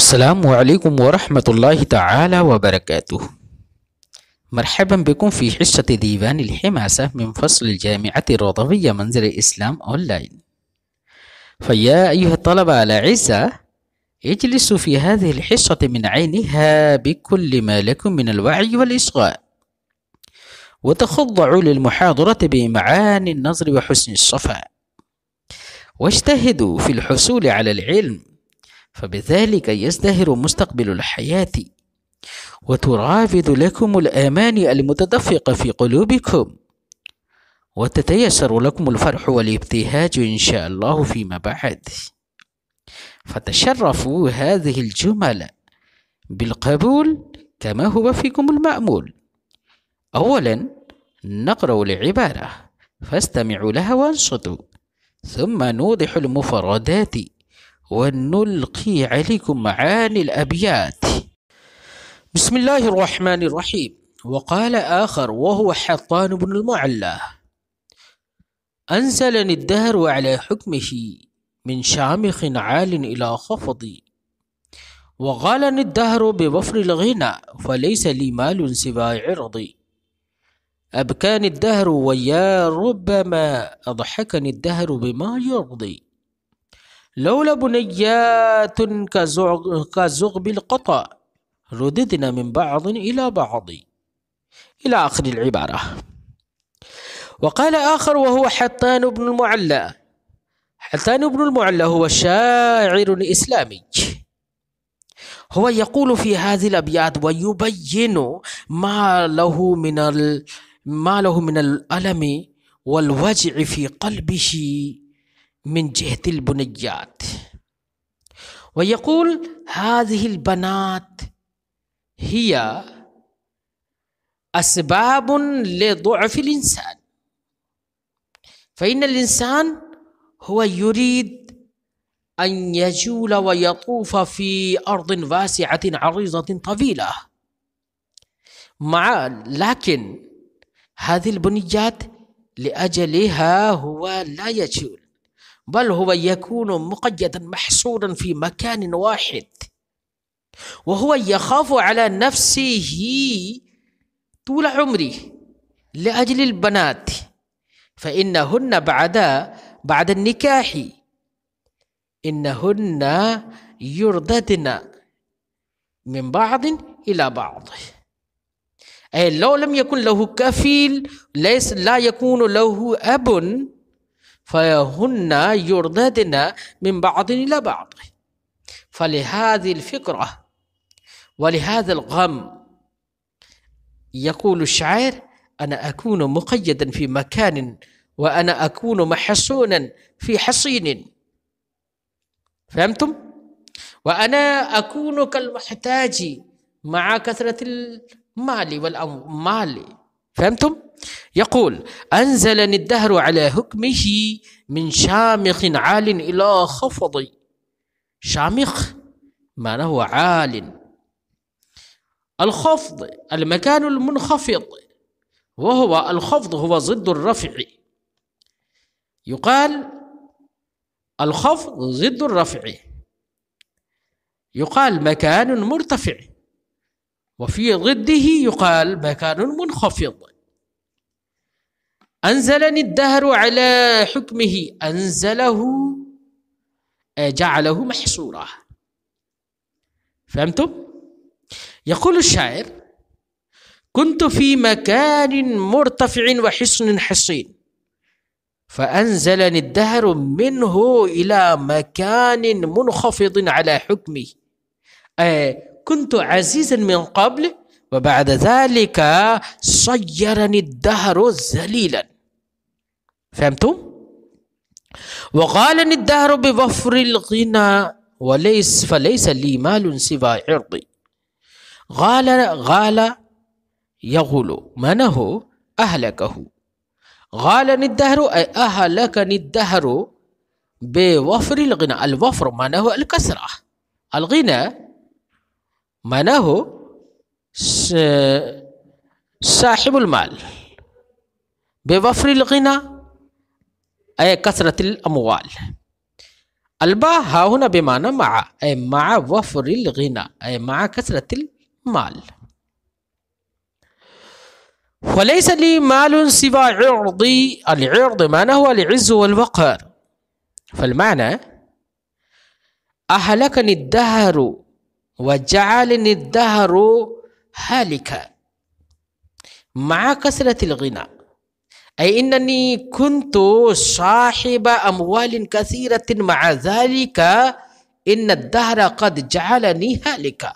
अस्सलामु अलैकुम वरहमतुल्लाहि ताला वबरकातुह। मरहबन बिकुम फ़ी हिस्सति दीवानिल हिमासा मिन फ़स्लिल जामिअति रदविय्या मंज़िल इस्लाम ऑनलाइन। फ़या अय्युहा तलबा अल अज़्ज़ा इजलिसु फ़ी हाज़िहिल हिस्सति मिन ऐनिहा बिकुल्लि मा लकुम मिनल वअई वल इस्ग़ाअ व तख़द्दअू लिल मुहादरति बिइमआनि नज़्र व हुस्नि الصफ़ाअ वज्तहिदू फ़िल हुसूल अलल इल्म فبذلك يزدهر مستقبل الحياة وتراود لكم الآمال المتدفقة في قلوبكم وتتيسر لكم الفرح والابتهاج إن شاء الله فيما بعد. فتشرفوا هذه الجمل بالقبول كما هو فيكم المأمول. أولا نقرأ العبارة فاستمعوا لها وانصتوا، ثم نوضح المفردات ونلقي عليكم معاني الأبيات. بسم الله الرحمن الرحيم. وقال آخر وهو حطان بن المعلى: أنزلني الدهر على حكمه من شامخ عال إلى خفض، وغالني الدهر بوفر الغنى فليس لي مال سوى عرضي، أبكاني الدهر ويا ربما أضحكني الدهر بما يرضي، لولا بنيات كزغب القطا رددنا من بعض إلى بعض، إلى آخر العبارة. وقال آخر وهو حطان بن المعلى. حطان بن المعلى هو شاعر إسلامي، هو يقول في هذه الأبيات ويبين ما له من الألم والوجع في قلبه من جهة البنيات، ويقول هذه البنات هي أسباب لضعف الإنسان، فإن الإنسان هو يريد أن يجول ويطوف في أرض واسعة عريضة طويلة، لكن هذه البنيات لأجلها هو لا يجول، بل هو يكون مقيدا محصورا في مكان واحد، وهو يخاف على نفسه طول عمره لأجل البنات، فإنهن بعد النكاح إنهن يرددن من بعض إلى بعض، أي لو لم يكن له كفيل لا يكون له أب فهن يرددن من بعض إلى بعض. فلهذه الفكرة ولهذا الغم يقول الشاعر: أنا أكون مقيدا في مكان وأنا أكون محصونا في حصين، فهمتم؟ وأنا أكون كالمحتاج مع كثرة المال والأموال، فهمتم؟ يقول: أنزلني الدهر على حكمه من شامخ عال إلى خفض. شامخ معناه عال، الخفض المكان المنخفض، وهو الخفض هو ضد الرفع، يقال الخفض ضد الرفع، يقال مكان مرتفع، وفي ضده يقال مكان منخفض. أنزلني الدهر على حكمه، أنزله جعله محصورا، فهمتم؟ يقول الشاعر: كنت في مكان مرتفع وحصن حصين فأنزلني الدهر منه إلى مكان منخفض على حكمه، كنت عزيزا من قبل وبعد ذلك صيرني الدهر ذليلا، فهمتم؟ وغالني الدهر بوفر الغنى فليس لي مال سوى عرضي. غال يغول منه أهلكه، غالني الدهر أي أهلكني الدهر بوفر الغنى، الوفر معناه الكثرة، الغنى معناه صاحب المال، بوفر الغنى أي كثرة الأموال. अलबा हाहुना बेमाना मा, ए मा वफरिल गिना, ए मा कसरतिल माल। वलैस ली मालुन सिवा इर्दी, अल इर्द माना हुआ अल इज़्ज़ वल वक़ार, फलमाना अहलकनि दहरु व जअलनि दहरु हालिका मा कसरतिल गिना, ऐ इन्ननी कुन्तु साहिब अमवालिन कसीरतिन मअ ज़ालिका इन्न दहर क़द जअलनी हालिका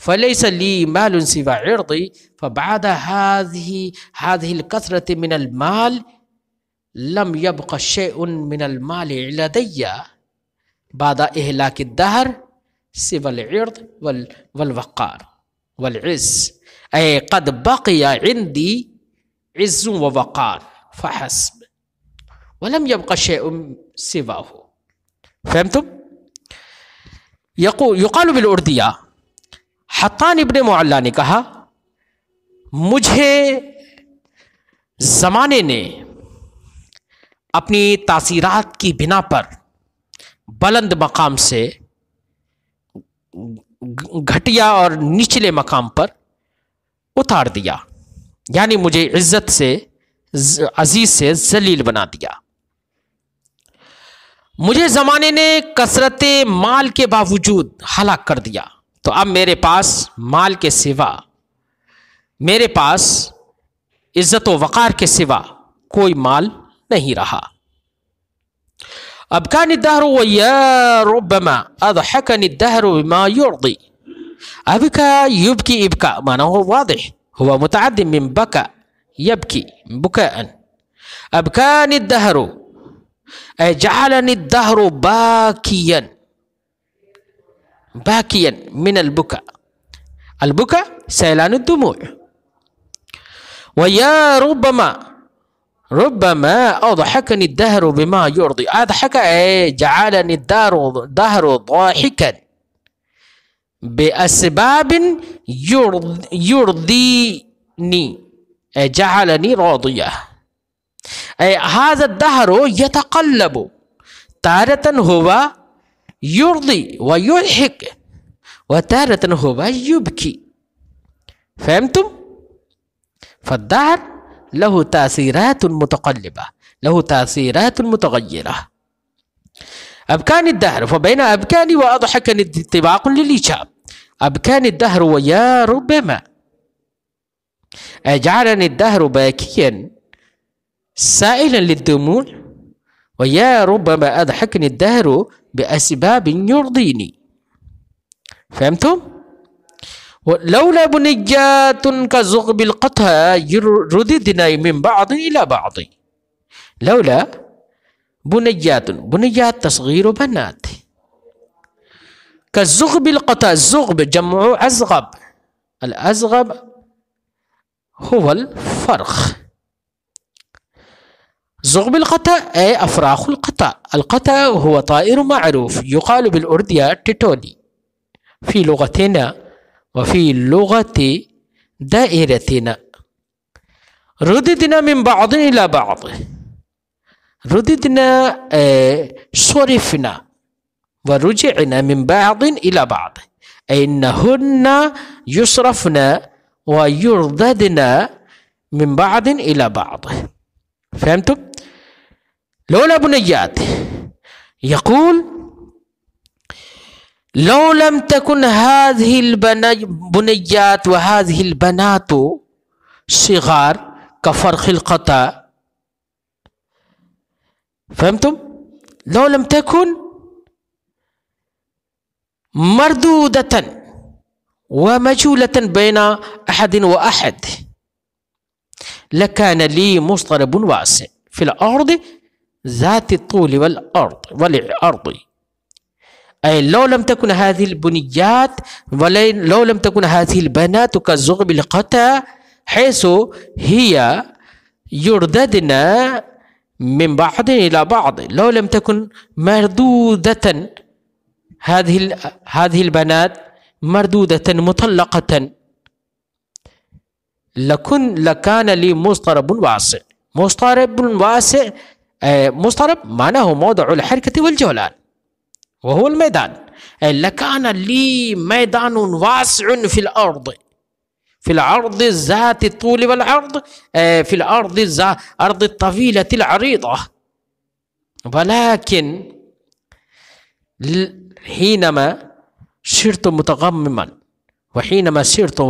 फलैस ली मालुन सिवा इर्दी फबअद हाज़िहिल कसरति मिनल माल लम यब्क़ शैउन मिनल माल लदय्या बाद इहलाकि दहर सिवल इर्द वल वक़ार वल इज़्ज़, ऐ क़द बक़िया इंदी इज़्ज़ु व वक़ार फ़हस्ब वलम यब्क़ शैउन सिवाहु। फ़हमतुम? युक़ालु बिल उर्दिया, हत्तान इब्ने मुअल्ला ने कहा, मुझे ज़माने ने अपनी तासीरात की बिना पर बुलंद मकाम से घटिया और निचले मकाम पर उतार दिया, यानी मुझे इज्जत से अजीज से जलील बना दिया। मुझे ज़माने ने कसरत माल के बावजूद हलाक कर दिया, तो अब मेरे पास माल के सिवा, मेरे पास इज्जत व वक़ार के सिवा कोई माल नहीं रहा। अब कान दहर व या रुब्बमा अज़हकनी दहर बिमा युर्दी, अब का युबकी इब्का माना हो वादिह हुआ मुतअद्दि मिन बका यबकी बुकाअन। अब कान दहर ऐ जअलनी दहर बाकियन, बाकियन मिन अलबुका, अलबुका सैलान दुमू, व या रुब्बमा रुब्बमा अज़हकनी दहर बिमा युर्दी, अज़हक ऐ जअलनी दहर ज़ाहिकन बेअस्बाबिन युर्दीनी ऐ जअलनी रादिया, ऐ हाज़ा दहर यतक़ल्लबु तारतन हुवा युर्दी व युज़हिक व तारतन हुवा युबकी। फ़हमतुम? फ़द्दहर लहु तासीरातुन मुतक़ल्लिबा लहु तासीरातुन मुतग़य्यरा। अबकानी दहर फ़बैन अबकानी व अज़हकनी इत्तिबाक़ुन लिल-इजाब, अबकानी दहर व या रुब्बमा ऐ जअलनी दहर बाकियन साइलन लिद्दुमू व या रुब्बमा अज़हकनी दहर बेअस्बाबिन युर्दीनी। फ़हमतुम? लौला बुनिय्यातुन कज़ुग़बिल क़ता रुदिदना मिन बअद इला बअद, लौला बुनिय्यातुन, बुनिय्यात तस्ग़ीर बनात, कज़ुग़बिल क़ता, ज़ुग़ब जम्उ अज़ग़ब, अल अज़ग़ब हुवल फ़र्ख़, ज़ुग़बिल क़ता ऐ अफ़राख़ुल क़ता, अल क़ता हुवा ताइर मअरूफ़ युक़ालु बिल उर्दिया टिटोली फ़ी लुग़तिना व फ़ी लुग़ति दाइरतिना। रुदिदना मिन बअद इला बअद, रुदिदना सुरिफ़ना व रुजिअना मिन बअद इला बअद, इन्नहुन्ना युसरफ़ना व युर्ददना मिन बअद इला बअद। फ़हमतुम? लौला बुनिय्यात यक़ूल लौ लम तकुन हाज़िहिल बुनिय्यात व हाज़िहिल बनातु सिगार कफ़र्ख़िल क़ता। फ़हमतुम? लौ लम तकुन मरदूदतन व मजूलतन बैन अहदिन व अहद लकान ली मुस्तरबुन वासिअ फ़िल अर्द ज़ाति तूल वल अर्द, ऐ लौ लम तकुन हाज़िहिल बुनिय्यात लौ लम तकुन हाज़िहिल बनातु कज़ुग़बिल क़ता हैसु हिया युर्ददना मिन बअद इला बअद, लौ लम तकुन मरदूदतन हाज़िहिल बनात मरदूदतन मुतल्लक़तन लकान ली मुस्तरबुन वासिअ, मुस्तरबुन वासिअ मुस्तरब माना हो मौदउल हरकत वल जौलान वहुवल मैदान। लकान ली मैदानुन वासिउन फिल अर्द ज़ात तूल वल अर्द फिल अर्द तवीलतिल अरीदा वलाकिन हीनमा सिरतु मुतगम्मिमन व हीनमा सिरतु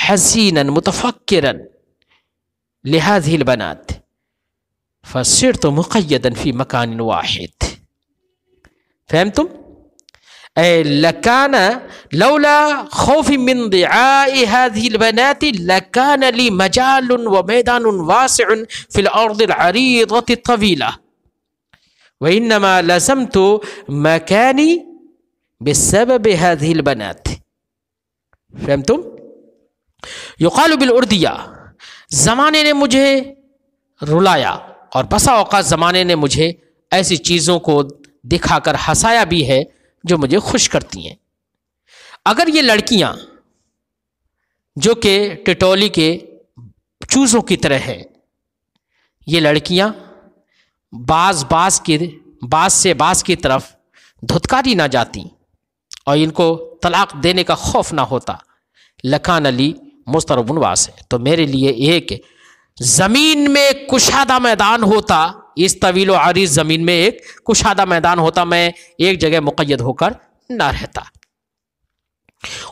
हसीनन मुतफक्किरन लिहाज़िहिल बनात फसिरतु मुक़य्यदन फी मकान वाहिद। फहमतुम? लकान लौला खौफी मिन दिआइ हाज़िहिल बनाति लकान ली मजालुन व मैदानुन वासिउन फिल अर्दिल अरीदति तवीला व इन्नमा लज़मतु मकानी बिस्सबब हाज़िहिल बनात। फहमतुम? युक़ालु बिल उर्दिया, ज़माने ने मुझे रुलाया और बसा औक़ात ज़माने ने मुझे ऐसी चीज़ों को दिखाकर हंसाया भी है जो मुझे खुश करती हैं। अगर ये लड़कियां जो कि टिटोली के चूज़ों की तरह हैं, ये लड़कियां बाज से बाज की तरफ धुतकारी ना जाती और इनको तलाक देने का खौफ ना होता, लकान अली मुस्तरबुन वास है, तो मेरे लिए एक ज़मीन में कुशादा मैदान होता, इस तवील व आरीज़ ज़मीन में एक कुशादा मैदान होता, मैं एक जगह मुक़य्यद होकर ना रहता।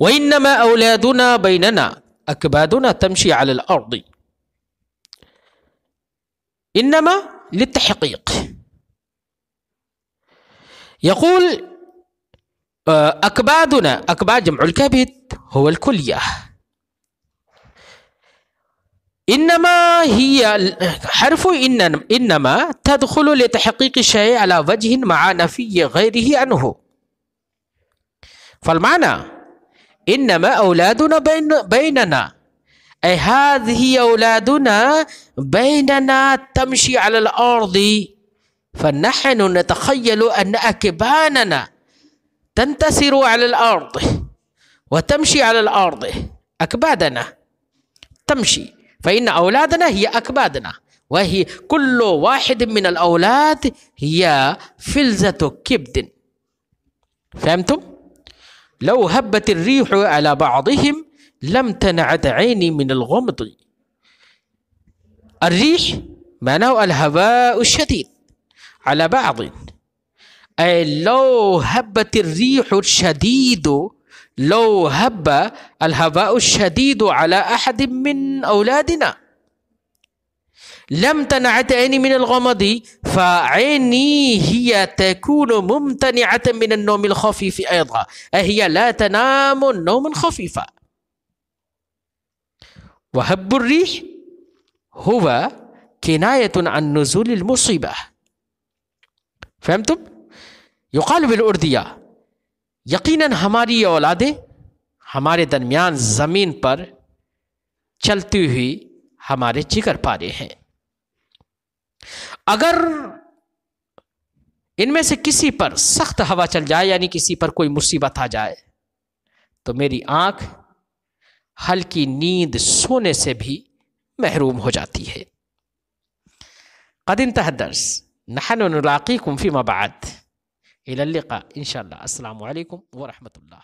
व इन्नमा औलादुना बैनना अकबादुना तमशी अलल अर्द इन्नमा लित्तहक़ीक़ यक़ूल अकबादुना, अकबाद जमउल कबीद हुवल कुलिया, इन्नमा हिया हर्फ़ु इन्नमा तदख़ुलु लितहक़ीक़ शै अला वजहिन मअ नफ़ी गैरिही अन्हु फलमाना इन्नमा औलादुना बैनना ऐ हाज़िही औलादुना बैनना तमशी अलल अर्दि फनहनु नतख़य्यलु अन्न अकबानना तंतसिरु अलल अर्द व तमशी अलल अर्द अकबादना तमशी फ़इन औलादना हिया अकबादना वही कुल्लु वाहिद मिनल औलाद हिया फ़िल्ज़तु किब्दिन। फ़हमतुम? लौ हब्बतिर रीहु अला बअदिहिम लम तनअत ऐनी मिनल ग़म्द। अर्रीह माना अल हवाउ शदीद अला बअदिन ऐ लौ हब्बतिर रीहु शदीदु लो हब्बा अल हवाउ शदीदु अला अहदिम मिन औलादिना लम तनअत ऐनी मिनल ग़मदी फ़ऐनी हिया तकूनु मुम्तनिअतन मिनन नौमिल ख़फ़ीफ़ अयज़ा ऐ हिया ला तनामु नौमन ख़फ़ीफ़ा व हब्बुर रीह हुवा किनायतुन अन नुज़ूलिल मुसीबा। फ़हमतुम? युक़ालु बिल उर्दिया, यकीनन हमारी औलादें हमारे दरमियान ज़मीन पर चलती हुई हमारे जिगर पारे हैं। अगर इनमें से किसी पर सख्त हवा चल जाए, यानी किसी पर कोई मुसीबत आ जाए, तो मेरी आंख हल्की नींद सोने से भी महरूम हो जाती है। क़द इंतहा दर्स, नहनु नुलाक़ीकुम फ़ीमा बाद, इला लिक़ा इंशाअल्लाह। अस्सलामु अलैकुम व रहमतुल्लाह।